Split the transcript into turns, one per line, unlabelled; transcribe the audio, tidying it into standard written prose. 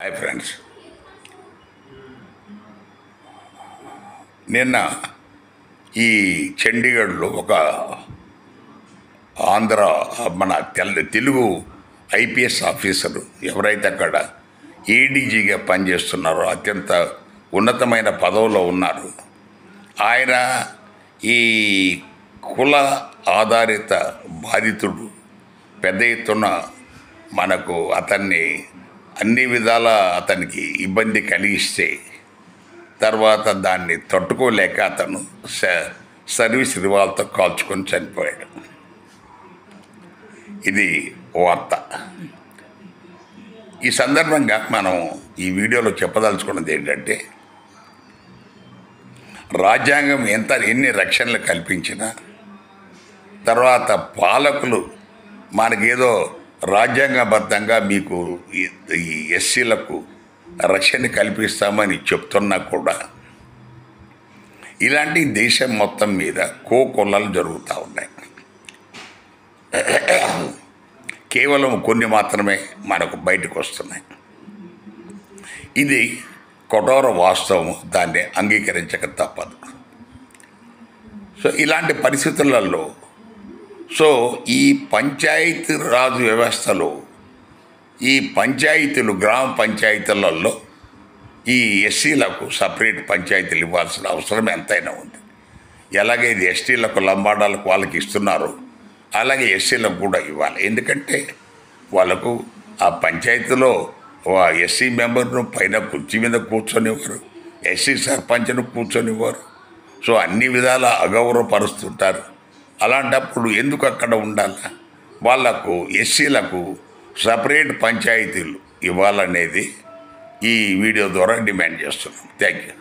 Hi friends, నిన్న ఈ చండీగఢ్లో ఒక ఆంధ్ర మన తెలుగు ఐపీఎస్ ఆఫీసరు ఎవరైతే అక్కడ ఏడీజీగా పనిచేస్తున్నారో అత్యంత ఉన్నతమైన పదవిలో ఉన్నారు. ఆయన ఈ కుల ఆధారిత బాధితుడు పెద్ద ఎత్తున మనకు అతన్ని అన్ని విధాల అతనికి ఇబ్బంది కలిగిస్తే తర్వాత దాన్ని తట్టుకోలేక అతను సర్వీస్ రివాల్వర్తో కాల్చుకొని చనిపోయాడు. ఇది వార్త. ఈ సందర్భంగా మనం ఈ వీడియోలో చెప్పదలుచుకున్నది ఏంటంటే, రాజ్యాంగం ఎన్ని రక్షణలు కల్పించినా తర్వాత పాలకులు మనకేదో రాజ్యాంగబద్ధంగా మీకు ఈ ఎస్సీలకు రక్షణ కల్పిస్తామని చెప్తున్నా కూడా ఇలాంటి దేశం మొత్తం మీద కోకొల్లలు జరుగుతూ ఉన్నాయి. కేవలం కొన్ని మాత్రమే మనకు బయటకు వస్తున్నాయి. ఇది కఠోర వాస్తవం, దాన్ని అంగీకరించక తప్పదు. సో ఇలాంటి పరిస్థితులలో ఈ పంచాయతీ రాజు వ్యవస్థలో ఈ పంచాయతీలు గ్రామ పంచాయతీలలో ఈ ఎస్సీలకు సపరేట్ పంచాయతీలు ఇవ్వాల్సిన అవసరం ఎంతైనా ఉంది. ఎలాగే ఇది ఎస్టీలకు లంబాడాలకు వాళ్ళకి ఇస్తున్నారో అలాగే ఎస్సీలకు కూడా ఇవ్వాలి. ఎందుకంటే వాళ్ళకు ఆ పంచాయతీలో ఎస్సీ మెంబర్ను పైన కుర్చీ మీద కూర్చొనివ్వరు, ఎస్సీ సర్పంచ్ను కూర్చొనివ్వరు. సో అన్ని విధాల అగౌరవపరుస్తుంటారు. అలాంటప్పుడు ఎందుకు అక్కడ ఉండాలి? వాళ్లకు ఎస్సీలకు సపరేట్ పంచాయతీలు ఇవ్వాలనేది ఈ వీడియో ద్వారా డిమాండ్ చేస్తున్నాం. Thank you.